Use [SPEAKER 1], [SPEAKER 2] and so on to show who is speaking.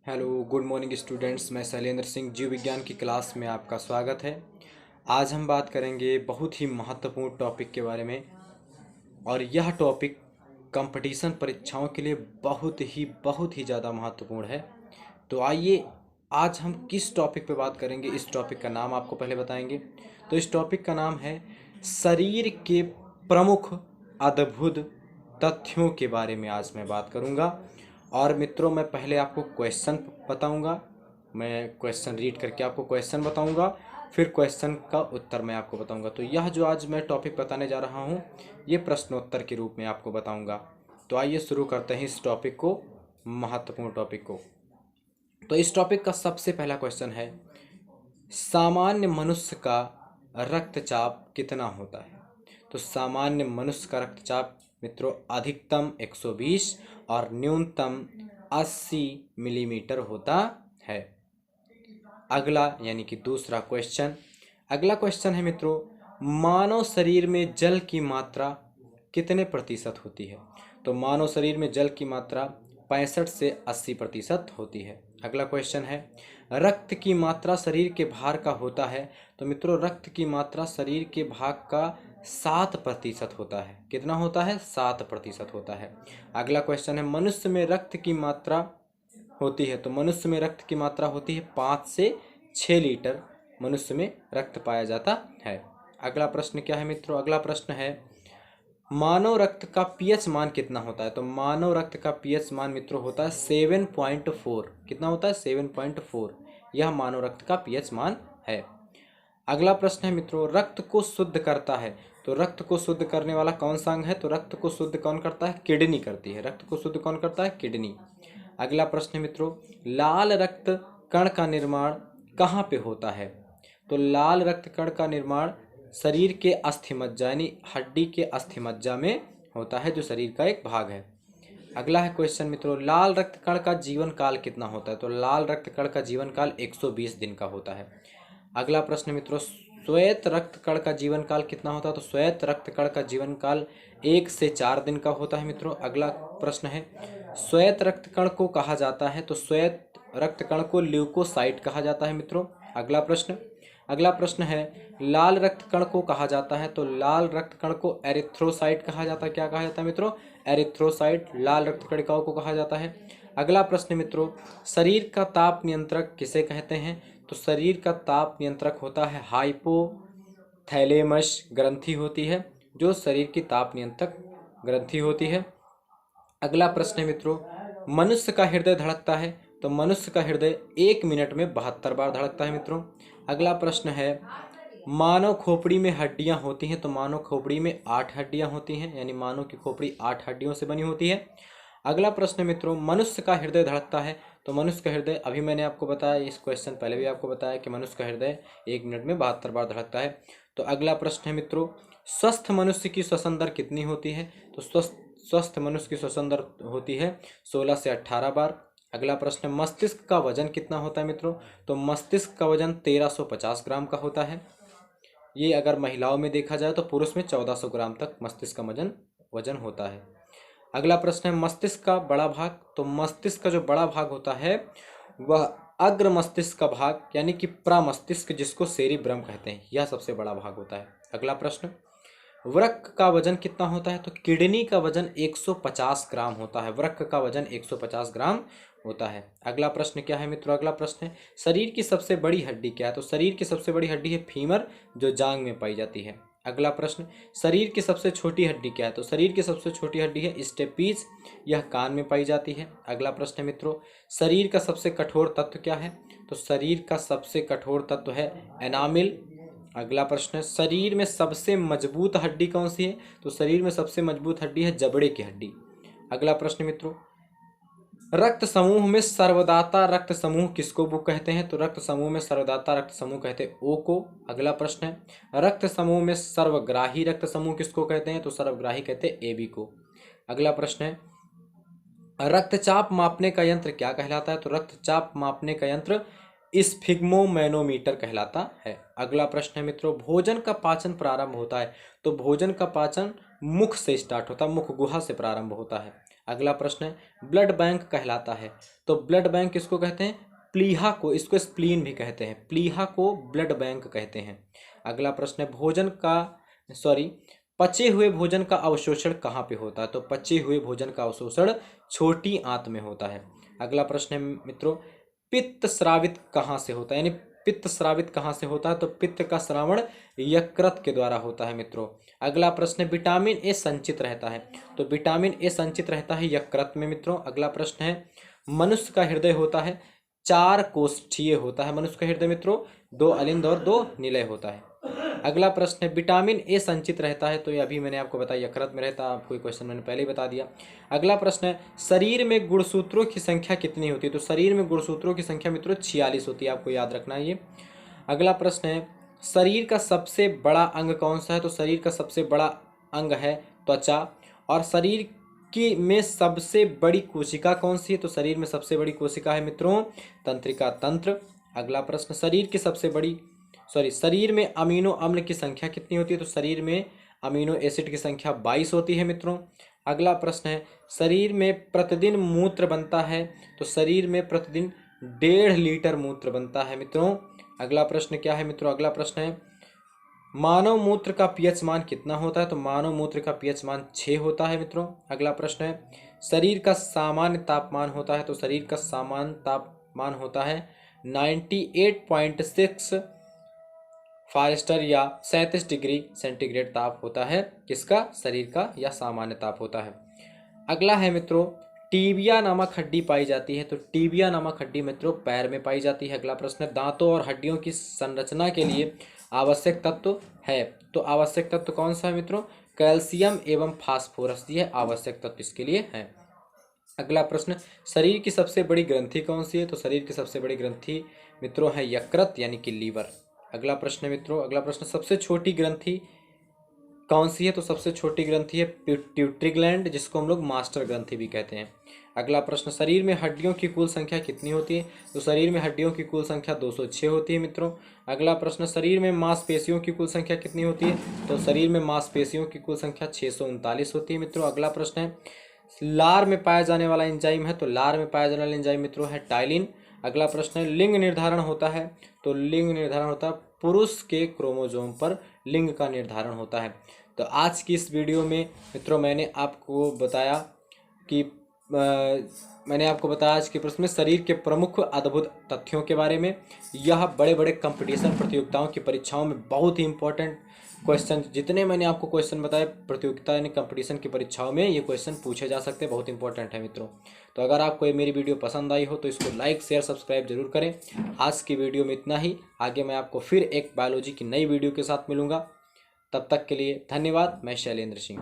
[SPEAKER 1] Hello good morning students. मैं शैलेंद्र सिंह जीव विज्ञान की क्लास में आपका स्वागत है। आज हम बात करेंगे बहुत ही महत्वपूर्ण टॉपिक के बारे में और यह टॉपिक कंपटीशन परीक्षाओं के लिए बहुत ही ज़्यादा महत्वपूर्ण है। तो आइए आज हम किस टॉपिक पे बात करेंगे, इस टॉपिक का नाम आपको पहले बताएंगे। तो इस टॉपिक का नाम है शरीर के प्रमुख अद्भुत तथ्यों के बारे में आज मैं बात करूंगा। और मित्रों, मैं पहले आपको क्वेश्चन बताऊंगा। मैं क्वेश्चन रीड करके आपको क्वेश्चन बताऊंगा, फिर क्वेश्चन का उत्तर मैं आपको बताऊंगा। तो यह जो आज मैं टॉपिक बताने जा रहा हूं, ये प्रश्नोत्तर के रूप में आपको बताऊंगा। तो आइए शुरू करते हैं इस टॉपिक को, महत्वपूर्ण टॉपिक को। तो इस टॉपिक का सबसे पहला क्वेश्चन है, सामान्य मनुष्य का रक्तचाप कितना होता है? तो सामान्य मनुष्य का रक्तचाप मित्रों अधिकतम 120 और न्यूनतम 80 मिलीमीटर होता है। अगला यानी कि दूसरा क्वेश्चन, अगला क्वेश्चन है मित्रों, मानव शरीर में जल की मात्रा कितने प्रतिशत होती है? तो मानव शरीर में जल की मात्रा 65 से 80% होती है। अगला क्वेश्चन है, रक्त की मात्रा शरीर के भार का होता है? तो मित्रों रक्त की मात्रा शरीर के भाग का 7% होता है। कितना होता है? 7% होता है। अगला क्वेश्चन है, मनुष्य में रक्त की मात्रा होती है? तो मनुष्य में रक्त की मात्रा होती है 5 से 6 लीटर मनुष्य में रक्त पाया जाता है। अगला प्रश्न क्या है मित्रों? अगला प्रश्न है, मानव रक्त का पीएच मान कितना होता है? तो मानव रक्त का पीएच मान मित्रों होता है 7.4। कितना होता है? 7.4। यह मानव रक्त का पीएच मान है। अगला प्रश्न है मित्रों, रक्त को शुद्ध करता है? तो रक्त को शुद्ध करने वाला कौन सा अंग है? तो रक्त को शुद्ध कौन करता है? किडनी करती है। रक्त को शुद्ध कौन करता है? किडनी। अगला प्रश्न है मित्रों, लाल रक्त कण का निर्माण कहाँ पे होता है? तो लाल रक्त कण का निर्माण शरीर के अस्थिमज्जा यानी हड्डी के अस्थिमज्जा में होता है, जो शरीर का एक भाग है। अगला है क्वेश्चन मित्रों, लाल रक्त कण का जीवन काल कितना होता है? तो लाल रक्त कण का जीवन काल 120 दिन का होता है। अगला प्रश्न मित्रों, श्वेत रक्त कण का जीवन काल कितना होता है? तो श्वेत रक्त कण का जीवन काल 1 से 4 दिन का होता है मित्रों। अगला प्रश्न है, श्वेत रक्त कण को कहा जाता है? तो श्वेत रक्त कण को ल्यूकोसाइट कहा जाता है मित्रों। अगला प्रश्न है, लाल रक्त कण को कहा जाता है? तो लाल रक्त कण को एरिथ्रोसाइट कहा जाता है। क्या कहा जाता है मित्रों? एरिथ्रोसाइट लाल रक्त कणिकाओं को कहा जाता है। अगला प्रश्न मित्रों, शरीर का ताप नियंत्रक किसे कहते हैं? तो शरीर का ताप नियंत्रक होता है हाइपोथैलेमस ग्रंथि होती है, जो शरीर की ताप नियंत्रक ग्रंथि होती है। अगला प्रश्न है मित्रों, मनुष्य का हृदय धड़कता है? तो मनुष्य का हृदय 1 मिनट में 72 बार धड़कता है मित्रों। अगला प्रश्न है, मानव खोपड़ी में हड्डियां होती हैं? तो मानव खोपड़ी में 8 हड्डियां होती हैं, यानी मानव की खोपड़ी 8 हड्डियों से बनी होती है। अगला प्रश्न मित्रों, मनुष्य का हृदय धड़कता है? तो मनुष्य का हृदय, अभी मैंने आपको बताया, इस क्वेश्चन पहले भी आपको बताया कि मनुष्य का हृदय 1 मिनट में 72 बार धड़कता है। तो अगला प्रश्न है मित्रों, स्वस्थ मनुष्य की श्वसन दर कितनी होती है? तो स्वस्थ मनुष्य की श्वसन दर होती है 16 से 18 बार। अगला प्रश्न, मस्तिष्क का वजन कितना होता है मित्रों? तो मस्तिष्क का वजन 1350 ग्राम का होता है। ये अगर महिलाओं में देखा जाए तो पुरुष में 1400 ग्राम तक मस्तिष्क का वजन होता है। अगला प्रश्न है, मस्तिष्क का बड़ा भाग? तो मस्तिष्क का जो बड़ा भाग होता है वह अग्र मस्तिष्क का भाग यानी कि प्रमस्तिष्क, जिसको सेरिब्रम कहते हैं, यह सबसे बड़ा भाग होता है। अगला प्रश्न, वृक्क का वजन कितना होता है? तो किडनी का वजन 150 ग्राम होता है। वृक्क का वजन 150 ग्राम होता है। अगला प्रश्न क्या है मित्रों? अगला प्रश्न है, शरीर की सबसे बड़ी हड्डी क्या है? तो शरीर की सबसे बड़ी हड्डी है फीमर, जो जांग में पाई जाती है। अगला प्रश्न, शरीर की सबसे छोटी हड्डी क्या है? तो शरीर की सबसे छोटी हड्डी है स्टेपीज, यह कान में पाई जाती है। अगला प्रश्न है मित्रों, शरीर का सबसे कठोर तत्व क्या है? तो शरीर का सबसे कठोर तत्व है एनामिल। अगला प्रश्न है, शरीर में सबसे मजबूत हड्डी कौन सी है? तो शरीर में सबसे मजबूत हड्डी है जबड़े की हड्डी। अगला प्रश्न मित्रों, रक्त समूह में सर्वदाता रक्त समूह किसको वो कहते हैं? तो रक्त समूह में सर्वदाता रक्त समूह कहते हैं ओ को। अगला प्रश्न है, रक्त समूह में सर्वग्राही रक्त समूह किसको कहते हैं? तो सर्वग्राही कहते हैं एबी को। अगला प्रश्न है, रक्तचाप मापने का यंत्र क्या कहलाता है? तो रक्तचाप मापने का यंत्र स्फिग्मोमैनोमीटर कहलाता है। अगला प्रश्न है मित्रों, भोजन का पाचन प्रारंभ होता है? तो भोजन का पाचन मुख से स्टार्ट होता है, मुख गुहा से प्रारंभ होता है। अगला प्रश्न है, ब्लड बैंक कहलाता है, तो ब्लड बैंक किसको कहते हैं? प्लीहा को, इसको स्प्लीन भी कहते हैं, प्लीहा को ब्लड बैंक कहते हैं। अगला प्रश्न है, पचे हुए भोजन का अवशोषण कहाँ पे होता है? तो पचे हुए भोजन का अवशोषण छोटी आंत में होता है। अगला प्रश्न है मित्रों, पित्त स्रावित कहाँ से होता है? यानी पित्त स्रावित कहाँ से होता है? तो पित्त का श्रावण यकृत के द्वारा होता है मित्रों। अगला प्रश्न है, विटामिन ए संचित रहता है, तो विटामिन ए संचित रहता है यकृत में मित्रों। अगला प्रश्न है, मनुष्य का हृदय होता है 4 कोष्ठीय होता है मनुष्य का हृदय मित्रों, 2 अलिंद और 2 निलय होता है। अगला प्रश्न है, विटामिन ए संचित रहता है, तो ये अभी मैंने आपको बताया यकृत में रहता है, आपको क्वेश्चन मैंने पहले ही बता दिया। अगला प्रश्न है, शरीर में गुणसूत्रों की संख्या कितनी होती है? तो शरीर में गुणसूत्रों की संख्या मित्रों 46 होती है, आपको याद रखना है ये। अगला प्रश्न है, शरीर का सबसे बड़ा अंग कौन सा है? तो शरीर का सबसे बड़ा अंग है त्वचा। और शरीर की में सबसे बड़ी कोशिका कौन सी है? तो शरीर में सबसे बड़ी कोशिका है मित्रों तंत्रिका तंत्र। अगला प्रश्न, शरीर में अमीनो अम्ल की संख्या कितनी होती है? तो शरीर में अमीनो एसिड की संख्या 22 होती है मित्रों। अगला प्रश्न है, शरीर में प्रतिदिन मूत्र बनता है, तो शरीर में प्रतिदिन 1.5 लीटर मूत्र बनता है मित्रों। अगला प्रश्न क्या है मित्रों? अगला प्रश्न है, मानव मूत्र का पीएच मान कितना होता है? तो मानव मूत्र का पीएच मान 6 होता है मित्रों। अगला प्रश्न है, शरीर का सामान्य तापमान होता है, तो शरीर का सामान्य तापमान होता है 98.6 फारेस्टर या 37 डिग्री सेंटीग्रेड ताप होता है किसका? शरीर का, या सामान्य ताप होता है। अगला है मित्रों, टीबिया नामक हड्डी पाई जाती है, तो टीबिया नामक हड्डी मित्रों पैर में पाई जाती है। अगला प्रश्न है, दांतों और हड्डियों की संरचना के लिए आवश्यक तत्व है, तो आवश्यक तत्व कौन सा है मित्रों? कैल्शियम एवं फास्फोरस, यह आवश्यक तत्व इसके लिए है। अगला प्रश्न, शरीर की सबसे बड़ी ग्रंथि कौन सी है? तो शरीर की सबसे बड़ी ग्रंथि मित्रों है यकृत यानी कि लीवर। अगला प्रश्न मित्रों, अगला प्रश्न, सबसे छोटी ग्रंथि कौन सी है? तो सबसे छोटी ग्रंथि है पिट्यूटरी ग्लैंड, जिसको हम लोग मास्टर ग्रंथि भी कहते हैं। अगला प्रश्न, शरीर में हड्डियों की कुल संख्या कितनी होती है? तो शरीर में हड्डियों की कुल संख्या 206 होती है मित्रों। अगला प्रश्न, शरीर में मांसपेशियों की कुल संख्या कितनी होती है? तो शरीर में मांसपेशियों की कुल संख्या 639 होती है मित्रों। अगला प्रश्न है, लार में पाया जाने वाला एंजाइम है, तो लार में पाया जाने वाला एंजाइम मित्रों है टाइलिन। अगला प्रश्न है, लिंग निर्धारण होता है, तो लिंग निर्धारण होता है पुरुष के क्रोमोसोम पर लिंग का निर्धारण होता है। तो आज की इस वीडियो में मित्रों मैंने आपको बताया आज के प्रश्न में शरीर के प्रमुख अद्भुत तथ्यों के बारे में। यह बड़े बड़े कंपटीशन प्रतियोगिताओं की परीक्षाओं में बहुत ही इंपॉर्टेंट क्वेश्चन, जितने मैंने आपको क्वेश्चन बताए प्रतियोगिता यानी कंपटीशन की परीक्षाओं में ये क्वेश्चन पूछे जा सकते हैं, बहुत इंपॉर्टेंट है मित्रों। तो अगर आपको ये मेरी वीडियो पसंद आई हो तो इसको लाइक शेयर सब्सक्राइब जरूर करें। आज की वीडियो में इतना ही, आगे मैं आपको फिर एक बायोलॉजी की नई वीडियो के साथ मिलूंगा। तब तक के लिए धन्यवाद। मैं शैलेंद्र सिंह।